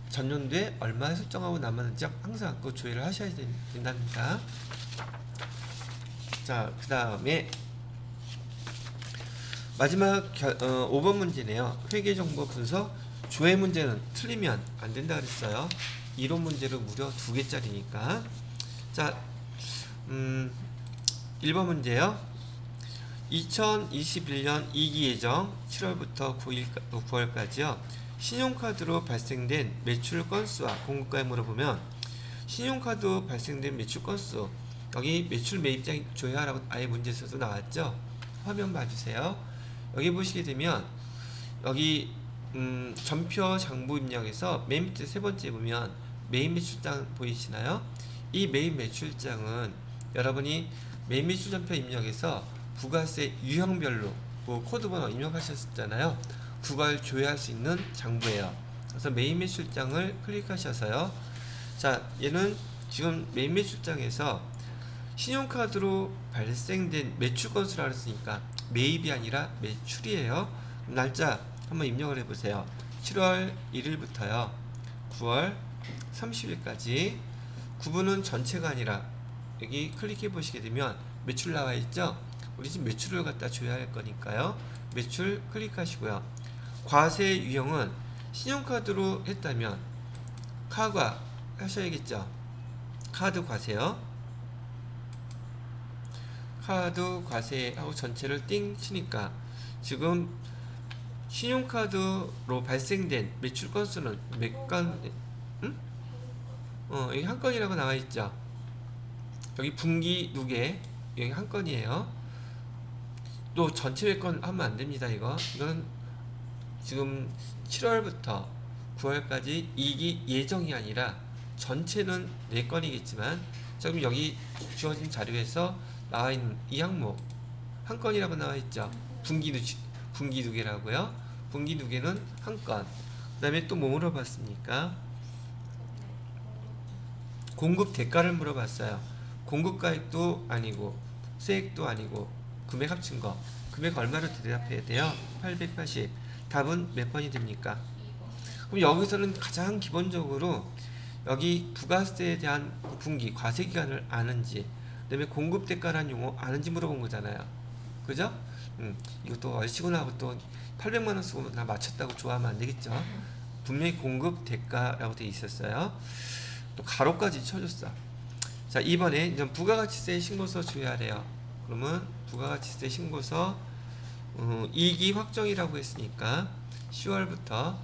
Speaker 1: 전년도에 얼마 설정하고 남았는지 항상 그 조회를 하셔야 된답니다. 자, 그 다음에 마지막 5번 문제네요. 회계정보 분석 조회 문제는 틀리면 안 된다 그랬어요. 이론 문제로 무려 2개짜리니까. 자, 1번 문제요. 2021년 2기 예정 7월부터 9월까지요. 신용카드로 발생된 매출 건수와 공급가에 물어보면 신용카드 발생된 매출 건수 여기 매출 매입장 조회하라고 아예 문제에서도 나왔죠. 화면 봐주세요. 여기 보시게 되면 여기 전표 장부 입력에서 맨 밑에 세 번째 보면 메인 매출장 보이시나요? 이 메인 매출장은 여러분이 메인 매출 전표 입력에서 부가세 유형별로 그 코드번호 입력하셨잖아요. 그걸 조회할 수 있는 장부예요. 그래서 메인 매출장을 클릭하셔서요. 자, 얘는 지금 메인 매출장에서 신용카드로 발생된 매출 건수라고 했으니까 매입이 아니라 매출이에요. 날짜 한번 입력을 해보세요. 7월 1일부터요 9월 30일까지 구분은 전체가 아니라 여기 클릭해 보시게 되면 매출 나와 있죠. 우리 지금 매출을 갖다 줘야 할 거니까요. 매출 클릭하시고요. 과세 유형은 신용카드로 했다면 카과 하셔야겠죠. 카드 과세요. 카드 과세하고 전체를 띵 치니까 지금 신용카드로 발생된 매출 건수는 몇 건? 여기 한 건이라고 나와 있죠. 여기 분기 누계 여기 한 건이에요. 또 전체 회건 하면 안 됩니다. 이거는 지금 7월부터 9월까지 2기 예정이 아니라 전체는 4건이겠지만 지금 여기 주어진 자료에서 나와 있는 이 항목 한 건이라고 나와 있죠. 분기 두 개라고요. 분기 두 개는 한 건. 그 다음에 또 뭐 물어봤습니까? 공급 대가를 물어봤어요. 공급가액도 아니고 세액도 아니고 금액 합친 거. 금액 얼마로 대답해야 돼요? 880. 답은 몇 번이 됩니까? 그럼 여기서는 가장 기본적으로 여기 부가세에 대한 그 분기 과세 기간을 아는지, 그다음에 공급 대가라는 용어 아는지 물어본 거잖아요. 그죠? 이것도 얼씨구 나하고 또 800만 원 쓰고 나 맞췄다고 좋아하면 안 되겠죠. 분명히 공급 대가라고 돼 있었어요. 또 가로까지 쳐줬어. 자, 이번에 이제 부가가치세 신고서 조회하래요. 그러면 부가가치세 신고서 2기 확정이라고 했으니까 10월부터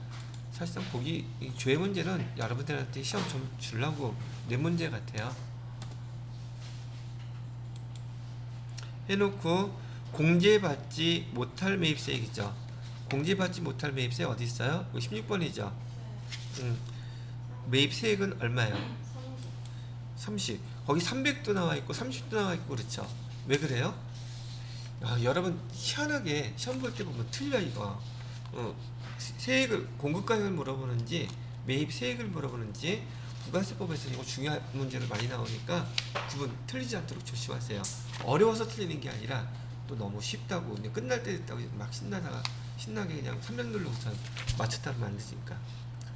Speaker 1: 사실상 거기 조회 문제는 여러분들한테 시험 좀 주려고 낸 문제 같아요. 해놓고 공제받지 못할 매입세액이죠. 공제받지 못할 매입세 어디 있어요? 16번이죠. 매입세액은 얼마예요? 30. 거기 300도 나와 있고 30도 나와 있고 그렇죠. 왜 그래요? 여러분 희한하게 시험 볼 때 보면 틀려 이거. 세액을 공급가격을 물어보는지 매입 세액을 물어보는지 부가세법에서 이거 중요한 문제를 많이 나오니까 구분 틀리지 않도록 조심하세요. 어려워서 틀리는 게 아니라 또 너무 쉽다고 그냥 끝날 때 됐다고 막 신나게 그냥 300 누르고선 맞췄다면 안 되니까.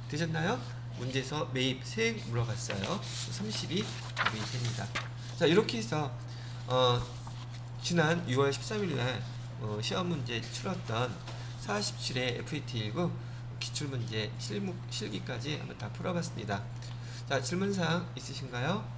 Speaker 1: 되셨나요? 문제에서 매입 세액 물어봤어요. 30이 답이 됩니다. 자, 이렇게 해서 지난 6월 13일에 시험 문제 치렀던 47회 FAT19 기출문제 실기까지 한번 다 풀어봤습니다. 자, 질문사항 있으신가요?